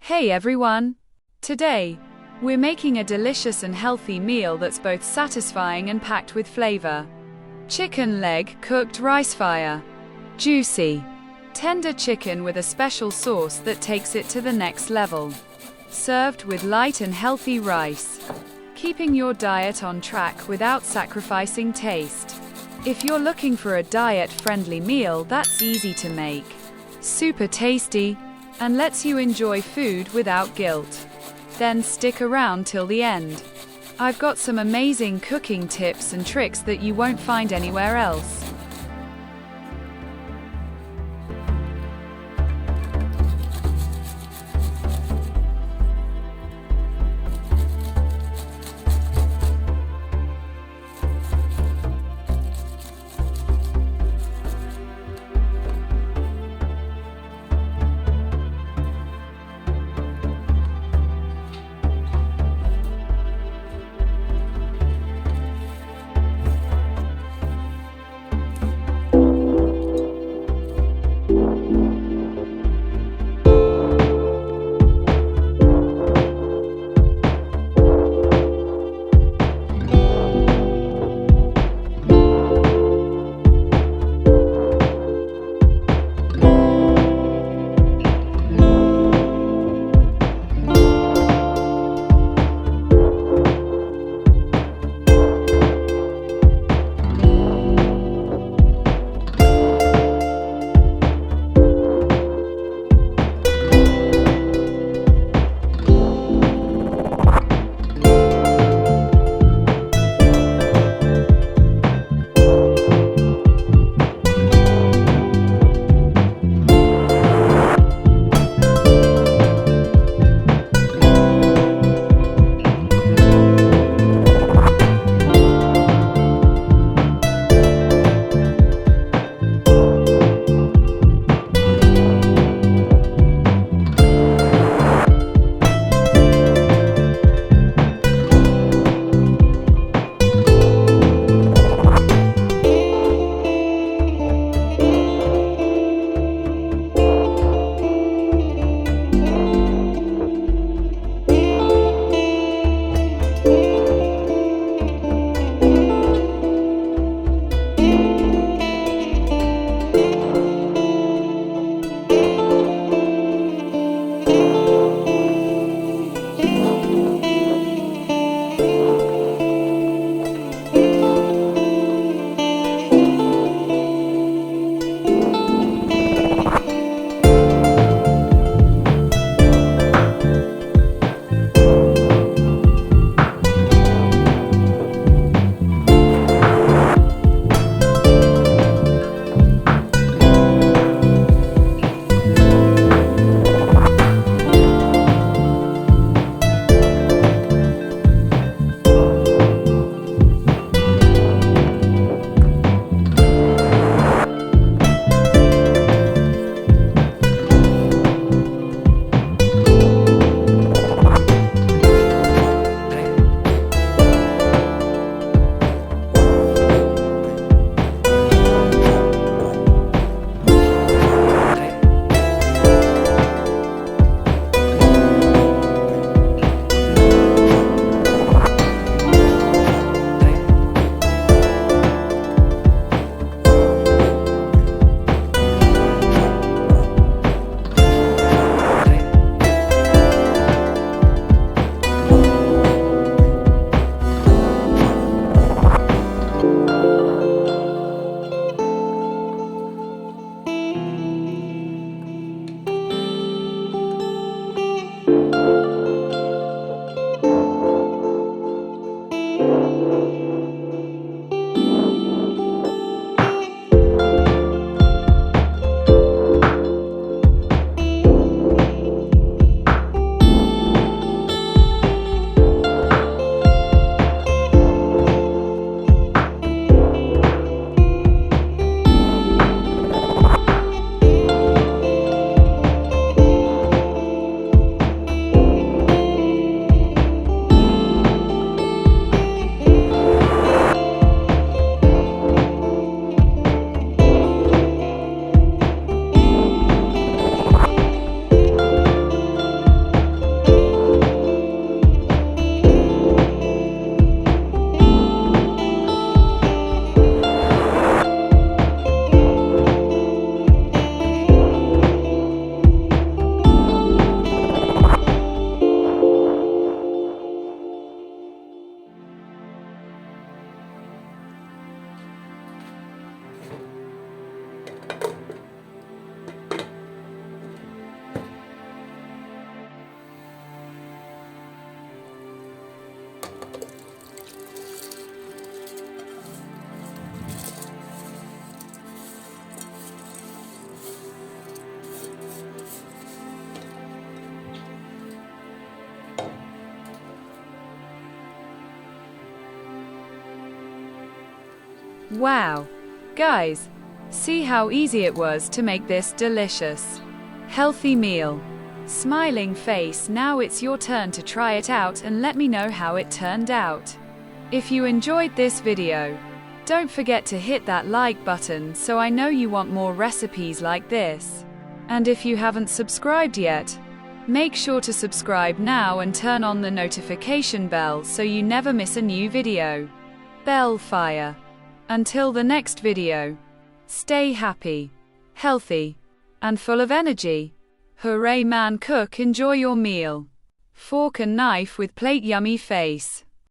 Hey everyone! Today, we're making a delicious and healthy meal that's both satisfying and packed with flavor. Chicken leg cooked rice fire. Juicy, tender chicken with a special sauce that takes it to the next level. Served with light and healthy rice. Keeping your diet on track without sacrificing taste. If you're looking for a diet-friendly meal that's easy to make, super tasty, and lets you enjoy food without guilt, then stick around till the end. I've got some amazing cooking tips and tricks that you won't find anywhere else. Wow! Guys, see how easy it was to make this delicious, healthy meal. Smiling face, now it's your turn to try it out and let me know how it turned out. If you enjoyed this video, don't forget to hit that like button so I know you want more recipes like this. And if you haven't subscribed yet, make sure to subscribe now and turn on the notification bell so you never miss a new video. Bell fire. Until the next video, stay happy, healthy, and full of energy. Hooray man, cook, enjoy your meal. Fork and knife with plate, yummy face.